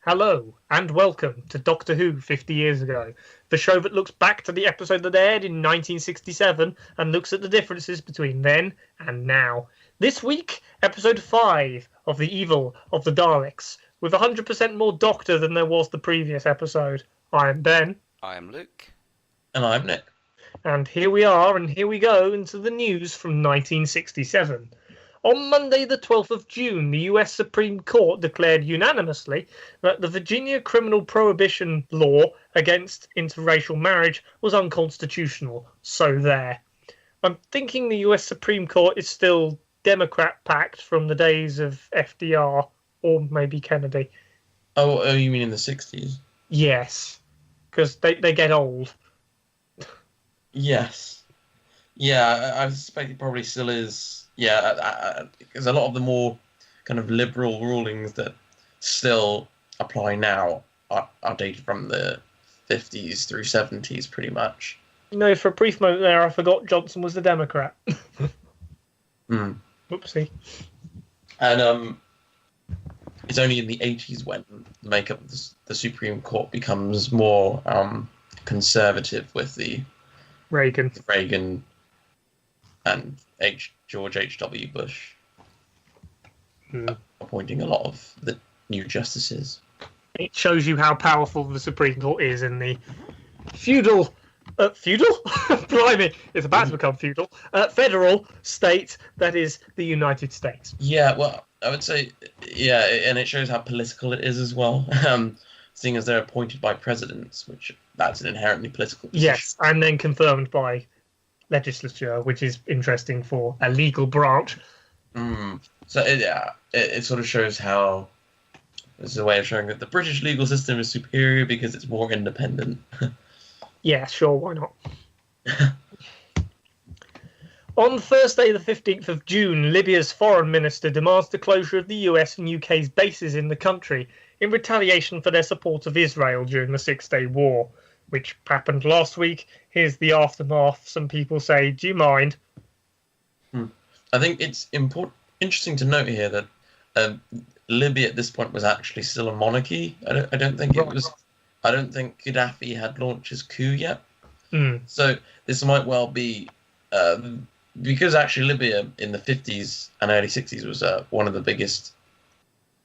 Hello, and welcome to Doctor Who 50 years ago, the show that looks back to the episode that aired in 1967 and looks at the differences between then and now. This week, episode 5 of The Evil of the Daleks, with 100% more Doctor than there was the previous episode. I am Ben. I am Luke. And I'm Nick. And here we are, and here we go into the news from 1967. On Monday, the 12th of June, the US Supreme Court declared unanimously that the Virginia criminal prohibition law against interracial marriage was unconstitutional. So there. I'm thinking the US Supreme Court is still Democrat-packed from the days of FDR or maybe Kennedy. Oh, you mean in the 60s? Yes, because they get old. Yes. Yeah, I suspect it probably still is. Yeah, because a lot of the more kind of liberal rulings that still apply now are dated from the 50s through 70s, pretty much. No, for a brief moment there, I forgot Johnson was the Democrat. Whoopsie. And it's only in the 80s when the makeup of the Supreme Court becomes more conservative with the Reagan and George H.W. Bush appointing a lot of the new justices. It shows you how powerful the Supreme Court is in the feudal? Blimey, it's about to become feudal. Federal state that is the United States. Yeah, well, I would say, yeah, and it shows how political it is as well. Seeing as they're appointed by presidents, that's an inherently political position. Yes, and then confirmed by legislature, which is interesting for a legal branch. So it sort of shows how it's a way of showing that the British legal system is superior because it's more independent. Yeah, sure, why not? On Thursday, the 15th of June, Libya's foreign minister demands the closure of the US and UK's bases in the country in retaliation for their support of Israel during the Six-Day War, which happened last week. Here's the aftermath. Some people say, do you mind? I think it's interesting to note here that Libya at this point was actually still a monarchy. I don't think it was. I don't think Gaddafi had launched his coup yet. So this might well be because actually Libya in the 50s and early 60s was one of the biggest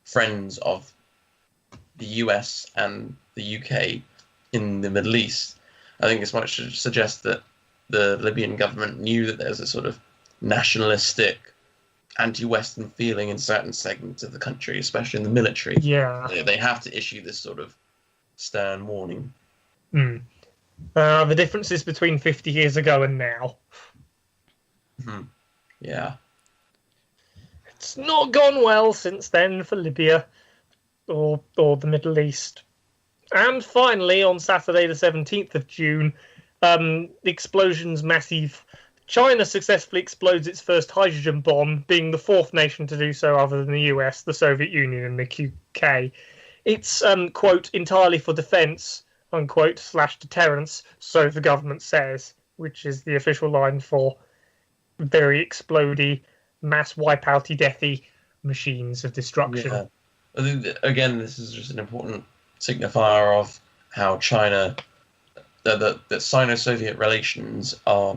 friends of the US and the UK in the Middle East. I think this might suggest that the Libyan government knew that there's a sort of nationalistic, anti-Western feeling in certain segments of the country, especially in the military. Yeah. They have to issue this sort of stern warning. The differences between 50 years ago and now. Yeah. It's not gone well since then for Libya or the Middle East. And finally, on Saturday the 17th of June, the explosion's massive. China successfully explodes its first hydrogen bomb, being the fourth nation to do so other than the US, the Soviet Union and the UK. It's, quote, entirely for defence, unquote, / deterrence, so the government says, which is the official line for very explodey, mass wipeouty, deathy machines of destruction. Yeah. I think again, this is just an important signifier of how China, that Sino-Soviet relations are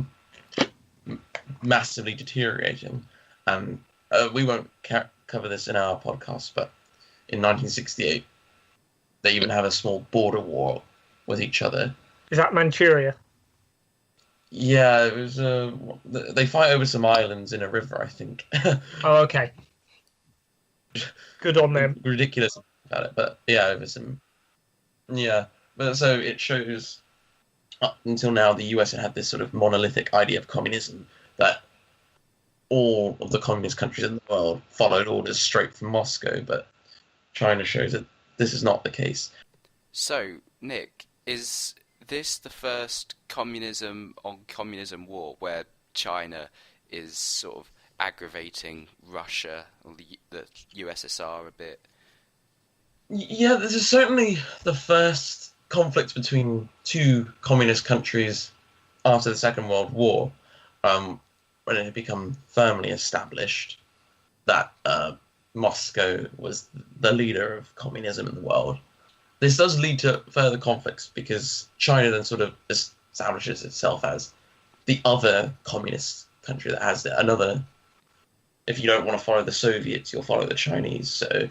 massively deteriorating. And we won't cover this in our podcast, but in 1968, they even have a small border war with each other. Is that Manchuria? Yeah, it was. They fight over some islands in a river, I think. Oh, okay. Good on them. Ridiculous about it, but yeah, over some. Yeah, but so it shows. Up until now, the US had this sort of monolithic idea of communism that all of the communist countries in the world followed orders straight from Moscow, but China shows that this is not the case. So, Nick, is this the first communism on communism war where China is sort of aggravating Russia or the USSR a bit? Yeah, this is certainly the first conflict between two communist countries after the Second World War, when it had become firmly established that Moscow was the leader of communism in the world. this does lead to further conflicts because China then sort of establishes itself as the other communist country that has another. If you don't want to follow the Soviets, you'll follow the Chinese. So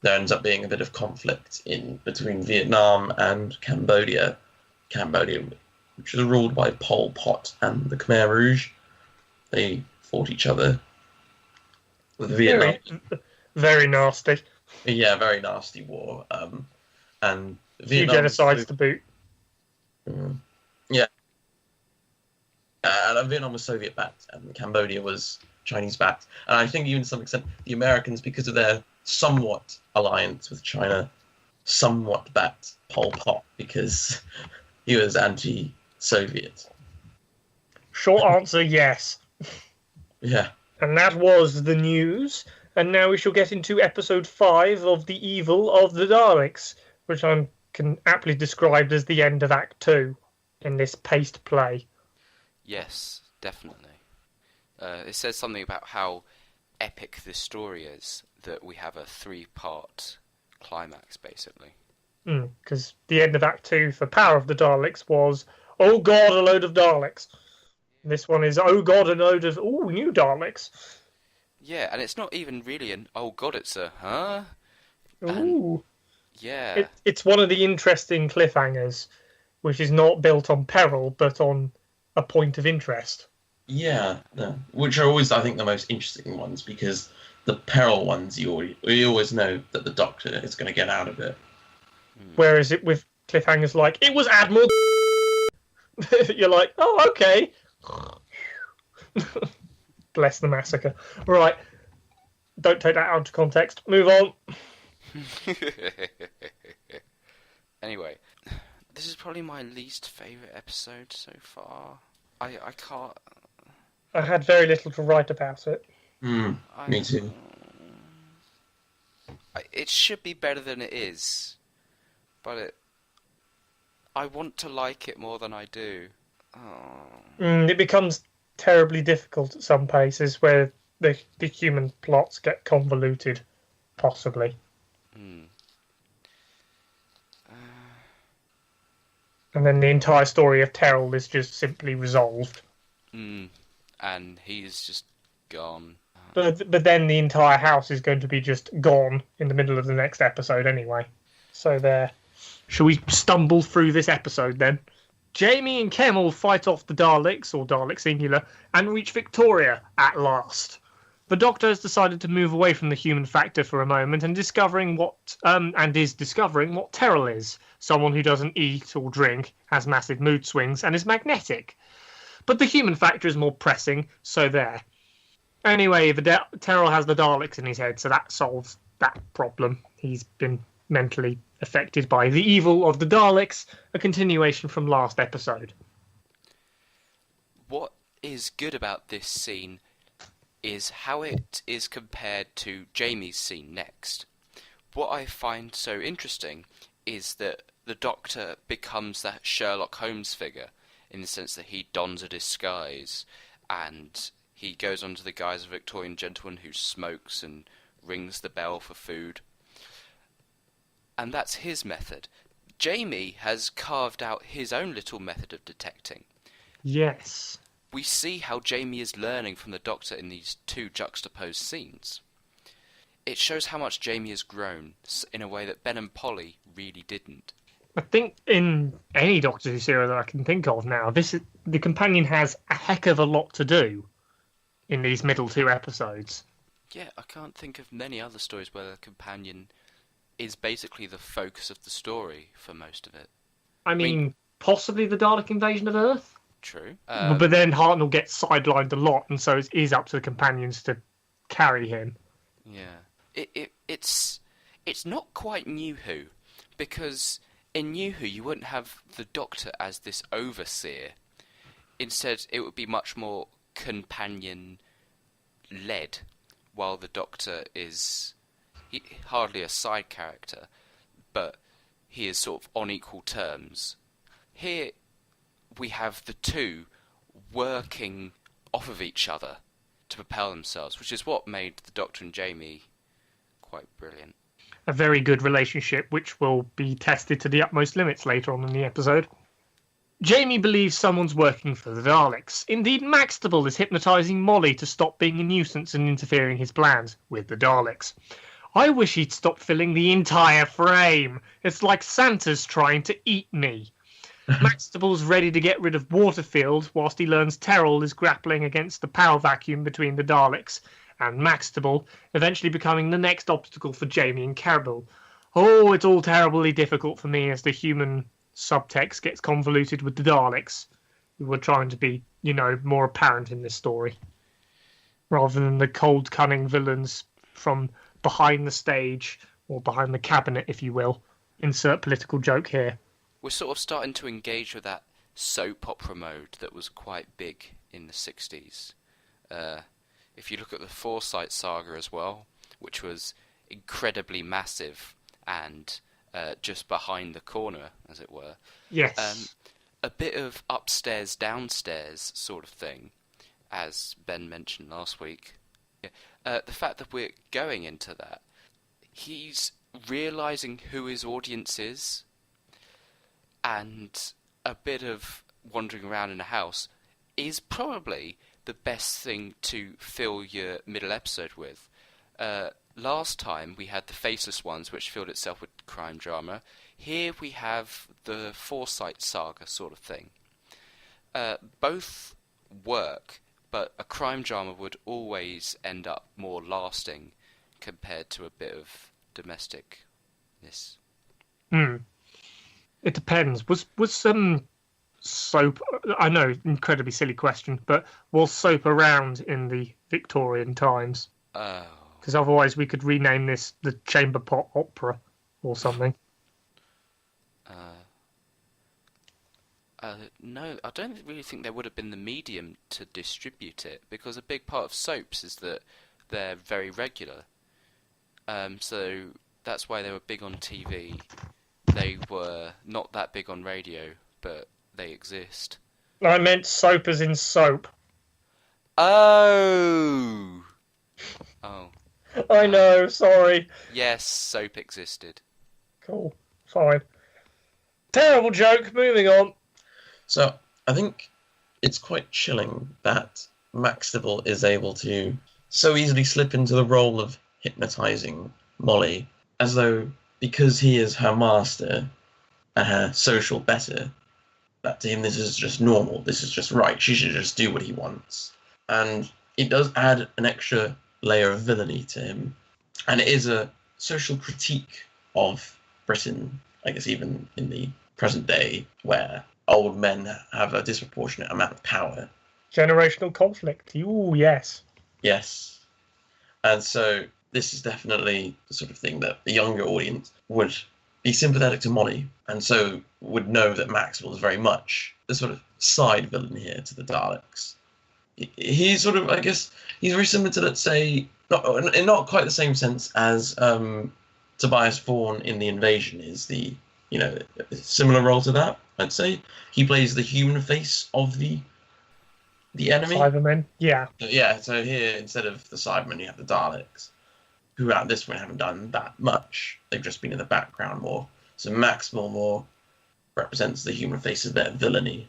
there ends up being a bit of conflict between Vietnam and Cambodia. Cambodia, which was ruled by Pol Pot and the Khmer Rouge, they fought each other. With Vietnam, very nasty. Yeah, very nasty war. And Few Vietnam genocides to boot. Yeah, and Vietnam was Soviet backed, and Cambodia was Chinese backed. And I think even to some extent, the Americans, because of their somewhat alliance with China, somewhat backed Pol Pot because he was anti-Soviet. Short answer, yes. Yeah. And that was the news. And now we shall get into episode 5 of The Evil of the Daleks, which I can aptly describe as the end of Act 2 in this paced play. Yes, definitely. It says something about how epic this story is, that we have a 3-part climax, basically. Because the end of Act 2 for Power of the Daleks was, oh god, a load of Daleks. This one is, oh god, a load of, new Daleks. Yeah, and it's not even really an, oh god, it's a, huh? Ooh. Yeah. It's one of the interesting cliffhangers, which is not built on peril, but on a point of interest. Yeah, which are always, I think, the most interesting ones, because the peril ones, you always know that the Doctor is going to get out of it. Whereas with cliffhangers like, it was Admiral you're like, oh, okay. Bless the massacre. Right. Don't take that out of context. Move on. Anyway, this is probably my least favourite episode so far. I can't... I had very little to write about it. Me too. It should be better than it is, but I want to like it more than I do. It becomes terribly difficult at some places where the human plots get convoluted, possibly. And then the entire story of Terrell is just simply resolved. And he's just gone. But then the entire house is going to be just gone in the middle of the next episode anyway. So there. Shall we stumble through this episode then? Jamie and Kemmel fight off the Daleks, or Dalek singular, and reach Victoria at last. The Doctor has decided to move away from the human factor for a moment and is discovering what Terrell is. Someone who doesn't eat or drink, has massive mood swings, and is magnetic. But the human factor is more pressing, so there. Anyway, Terrell has the Daleks in his head, so that solves that problem. He's been mentally affected by the evil of the Daleks, a continuation from last episode. What is good about this scene is how it is compared to Jamie's scene next. What I find so interesting is that the Doctor becomes that Sherlock Holmes figure, in the sense that he dons a disguise and he goes under the guise of a Victorian gentleman who smokes and rings the bell for food. And that's his method. Jamie has carved out his own little method of detecting. Yes. We see how Jamie is learning from the Doctor in these two juxtaposed scenes. It shows how much Jamie has grown in a way that Ben and Polly really didn't. I think in any Doctor Who series that I can think of now, the companion has a heck of a lot to do in these middle 2 episodes. Yeah, I can't think of many other stories where the companion is basically the focus of the story for most of it. I mean possibly the Dalek invasion of Earth? True. But then Hartnell gets sidelined a lot, and so it is up to the companions to carry him. Yeah. It's not quite New Who, because in New Who you wouldn't have the Doctor as this overseer. Instead, it would be much more companion-led, while the Doctor is hardly a side character, but he is sort of on equal terms. Here we have the two working off of each other to propel themselves, which is what made the Doctor and Jamie quite brilliant. a very good relationship which will be tested to the utmost limits later on in the episode. Jamie believes someone's working for the Daleks. Indeed, Maxtable is hypnotising Molly to stop being a nuisance and interfering in his plans with the Daleks. I wish he'd stop filling the entire frame. It's like Santa's trying to eat me. Maxtable's ready to get rid of Waterfield whilst he learns Terrell is grappling against the power vacuum between the Daleks, and Maxtable eventually becoming the next obstacle for Jamie and Carol. Oh, it's all terribly difficult for me as the human subtext gets convoluted with the Daleks, who were trying to be, more apparent in this story, rather than the cold, cunning villains from behind the stage, or behind the cabinet, if you will. Insert political joke here. We're sort of starting to engage with that soap opera mode that was quite big in the 60s. If you look at the Forsyte saga as well, which was incredibly massive and just behind the corner, as it were. Yes. A bit of upstairs, downstairs sort of thing, as Ben mentioned last week. The fact that we're going into that, he's realising who his audience is, and a bit of wandering around in a house is probably the best thing to fill your middle episode with. Last time we had the Faceless Ones, which filled itself with crime drama. Here we have the Forsyte saga sort of thing. Both work, but a crime drama would always end up more lasting compared to a bit of domesticness. It depends. Was some soap? I know, incredibly silly question, but was soap around in the Victorian times? Because otherwise we could rename this the Chamber Pot Opera or something. No, I don't really think there would have been the medium to distribute it, because a big part of soaps is that they're very regular. So that's why they were big on TV. They were not that big on radio, but they exist. I meant soap as in soap. Oh! I know, sorry. Yes, soap existed. Cool, fine. Terrible joke, moving on. So, I think it's quite chilling that Maxtable is able to so easily slip into the role of hypnotising Molly, as though because he is her master and her social better, that to him this is just normal, this is just right, she should just do what he wants. And it does add an extra layer of villainy to him. And it is a social critique of Britain, I guess even in the present day, where old men have a disproportionate amount of power. Generational conflict. Ooh, yes. Yes. And so this is definitely the sort of thing that the younger audience would be sympathetic to Molly, and so would know that Maxwell is very much the sort of side villain here to the Daleks. He's sort of, I guess, he's very similar to, let's say, in not quite the same sense as Tobias Vaughan in The Invasion is the, similar role to that, I'd say. He plays the human face of the enemy. Cybermen, yeah. So here, instead of the Cybermen, you have the Daleks, who at this point haven't done that much. They've just been in the background more. So Maxwell more represents the human face of their villainy.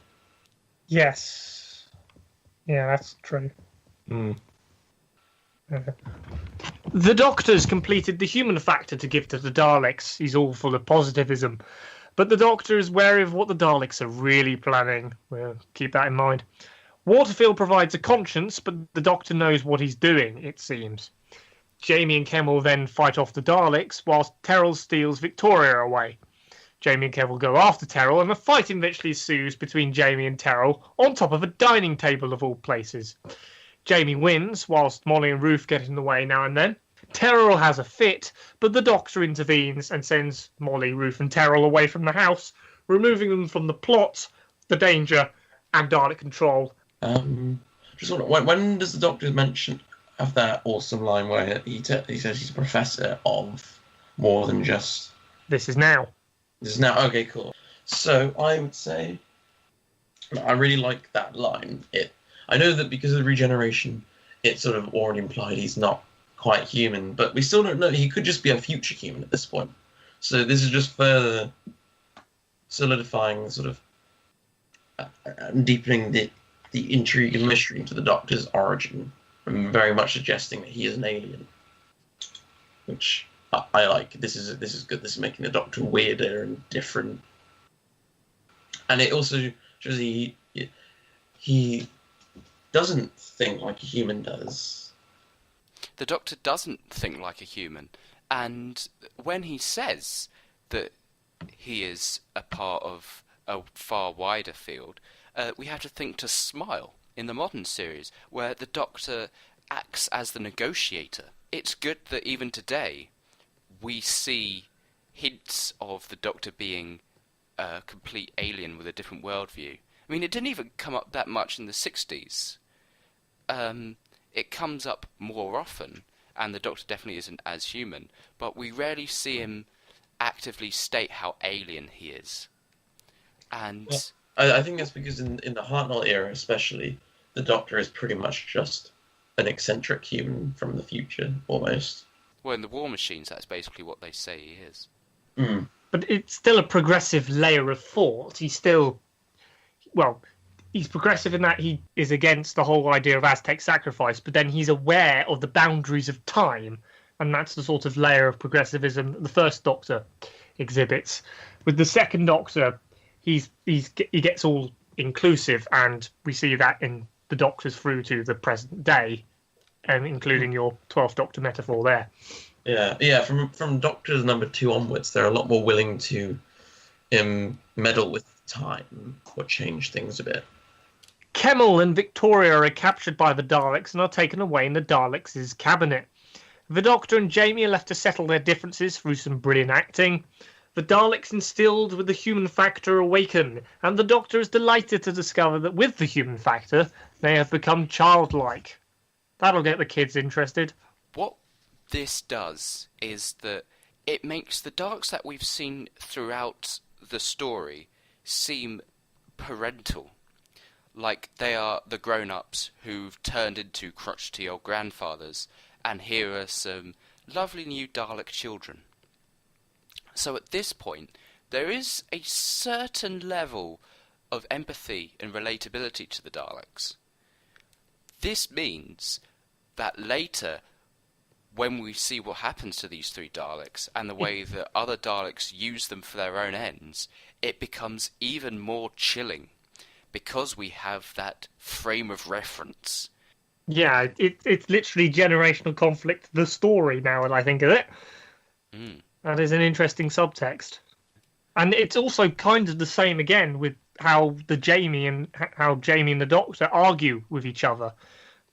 Yes. Yeah, that's true. The Doctor's completed the human factor to give to the Daleks. He's all full of positivism. But the Doctor is wary of what the Daleks are really planning. Well, keep that in mind. Waterfield provides a conscience, but the Doctor knows what he's doing, it seems. Jamie and Kemmel then fight off the Daleks, whilst Terrell steals Victoria away. Jamie and Kemmel go after Terrell, and a fight eventually ensues between Jamie and Terrell on top of a dining table of all places. Jamie wins, whilst Molly and Ruth get in the way now and then. Terrell has a fit, but the Doctor intervenes and sends Molly, Ruth and Terrell away from the house, removing them from the plot, the danger, and Dalek control. Just wonder, when does the Doctor mention of that awesome line where he says he's a professor of more than just... This is now. Okay, cool. So I would say I really like that line. I know that because of the regeneration, it's sort of already implied he's not quite human, but we still don't know. He could just be a future human at this point. So this is just further solidifying, sort of, and deepening the intrigue and mystery into the Doctor's origin, and very much suggesting that he is an alien, which I like. This is good. This is making the Doctor weirder and different, and it also shows he doesn't think like a human does. The Doctor doesn't think like a human, and when he says that he is a part of a far wider field, we have to think to Smile in the modern series, where the Doctor acts as the negotiator. It's good that even today we see hints of the Doctor being a complete alien with a different worldview. I mean, it didn't even come up that much in the 60s. It comes up more often, and the Doctor definitely isn't as human, but we rarely see him actively state how alien he is. And I think that's because in the Hartnell era especially, the Doctor is pretty much just an eccentric human from the future, almost. Well, in the War Machines, that's basically what they say he is. Mm. But it's still a progressive layer of thought. He's still... Well, he's progressive in that he is against the whole idea of Aztec sacrifice, but then he's aware of the boundaries of time, and that's the sort of layer of progressivism that the first Doctor exhibits. With the second Doctor, he gets all inclusive, and we see that in the Doctors through to the present day, and including your 12th Doctor metaphor there. Yeah. From Doctors number 2 onwards, they're a lot more willing to meddle with time or change things a bit. Kemmel and Victoria are captured by the Daleks and are taken away in the Daleks' cabinet. The Doctor and Jamie are left to settle their differences through some brilliant acting. The Daleks, instilled with the human factor, awaken, and the Doctor is delighted to discover that with the human factor, they have become childlike. That'll get the kids interested. What this does is that it makes the Daleks that we've seen throughout the story seem parental. Like they are the grown-ups who've turned into crotchety old grandfathers, and here are some lovely new Dalek children. So at this point, there is a certain level of empathy and relatability to the Daleks. This means that later, when we see what happens to these 3 Daleks and the way that other Daleks use them for their own ends, it becomes even more chilling because we have that frame of reference. Yeah, it's literally generational conflict, the story now, and I think of it. Mm. That is an interesting subtext. And it's also kind of the same again with how Jamie and the Doctor argue with each other.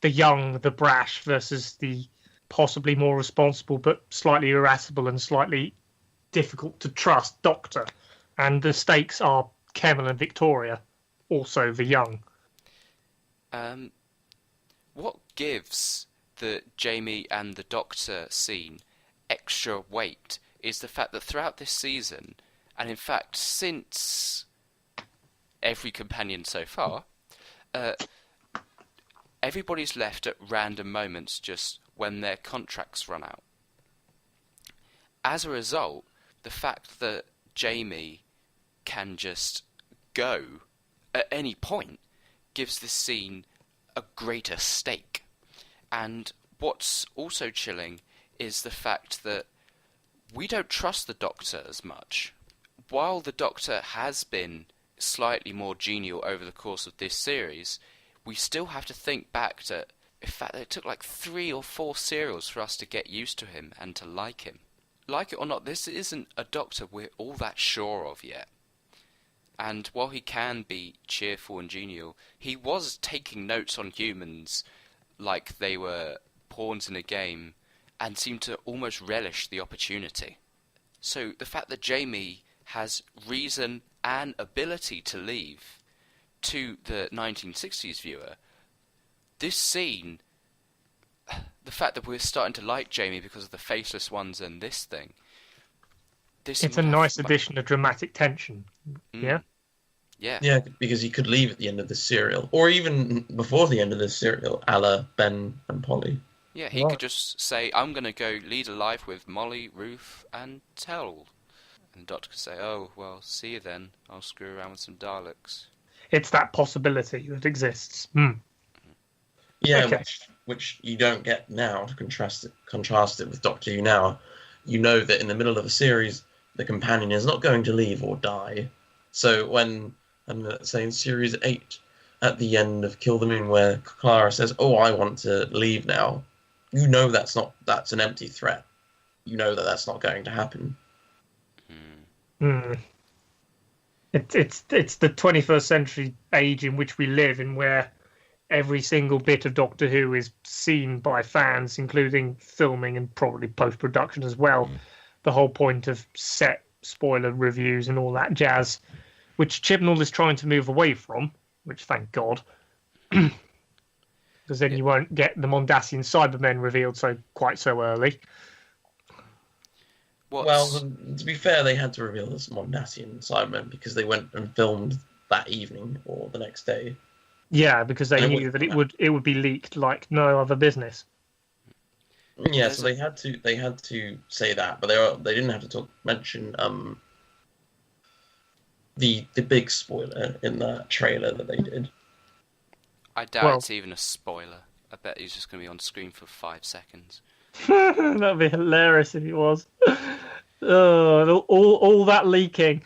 The young, the brash versus the possibly more responsible but slightly irascible and slightly difficult to trust Doctor. And the stakes are Kemmel and Victoria, also the young. What gives the Jamie and the Doctor scene extra weight is the fact that throughout this season, and in fact since every companion so far, everybody's left at random moments just when their contracts run out. As a result, the fact that Jamie can just go at any point gives this scene a greater stake. And what's also chilling is the fact that we don't trust the Doctor as much. While the Doctor has been slightly more genial over the course of this series, we still have to think back to the fact that it took like 3 or 4 serials for us to get used to him and to like him. Like it or not, this isn't a Doctor we're all that sure of yet. And while he can be cheerful and genial, he was taking notes on humans like they were pawns in a game and seemed to almost relish the opportunity. So the fact that Jamie has reason and ability to leave to the 1960s viewer, this scene, the fact that we're starting to like Jamie because of the faceless ones and this thing, it's a nice addition of dramatic tension. Yeah? Yeah, because he could leave at the end of the serial, or even before the end of the serial, a la Ben and Polly. Yeah, he could just say, I'm going to go lead a life with Molly, Ruth, and Tell. And the Doctor could say, oh, well, see you then. I'll screw around with some Daleks. It's that possibility that exists. Yeah, Okay. which you don't get now. To contrast it with Doctor Who now, you know that in the middle of a series, the companion is not going to leave or die. So when, let's say in Series 8, at the end of Kill the Moon, where Clara says, oh, I want to leave now, you know that's an empty threat. You know that's not going to happen. It's the 21st century age in which we live, in where every single bit of Doctor Who is seen by fans, including filming and probably post-production as well. The whole point of set spoiler reviews and all that jazz, which Chibnall is trying to move away from, which thank God. Because then you won't get the Mondasian Cybermen revealed quite so early. Well, to be fair, they had to reveal this Mondasian Cybermen because they went and filmed that evening or the next day. Yeah, because they knew that it would be leaked like no other business. Yeah, so they had to say that, but they didn't have to mention the big spoiler in that trailer that they did. I doubt it's even a spoiler. I bet he's just going to be on screen for 5 seconds. That'd be hilarious if he was. All that leaking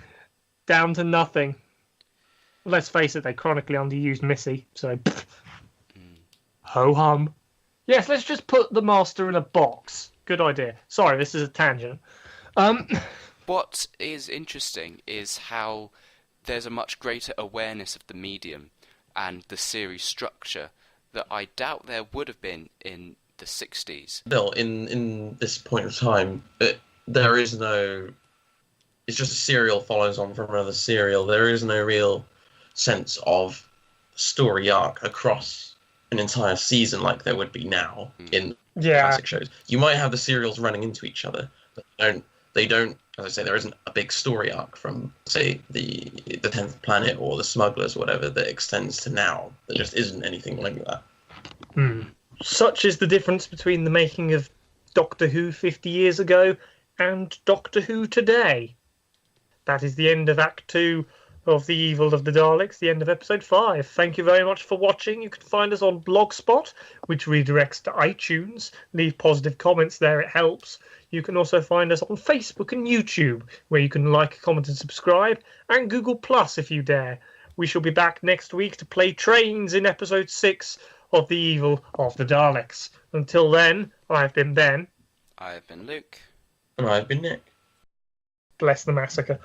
down to nothing. Well, let's face it, they chronically underused Missy, so ho hum. Yes, let's just put the Master in a box. Good idea. Sorry, this is a tangent. What is interesting is how there's a much greater awareness of the medium and the series structure that I doubt there would have been in the 60s. Bill, in this point of time, there is no... It's just a serial follows on from another serial. There is no real sense of story arc across an entire season like there would be now in classic shows. You might have the serials running into each other, but they don't, as I say, there isn't a big story arc from, say, the 10th Planet or the Smugglers or whatever that extends to now. There just isn't anything like that. Such is the difference between the making of Doctor Who 50 years ago and Doctor Who today. That is the end of Act 2 of The Evil of the Daleks, the end of Episode 5. Thank you very much for watching. You can find us on Blogspot, which redirects to iTunes. Leave positive comments there, it helps. You can also find us on Facebook and YouTube, where you can like, comment and subscribe, and Google Plus if you dare. We shall be back next week to play trains in Episode 6 of The Evil of the Daleks. Until then, I've been Ben. I've been Luke. And I've been Nick. Bless the massacre.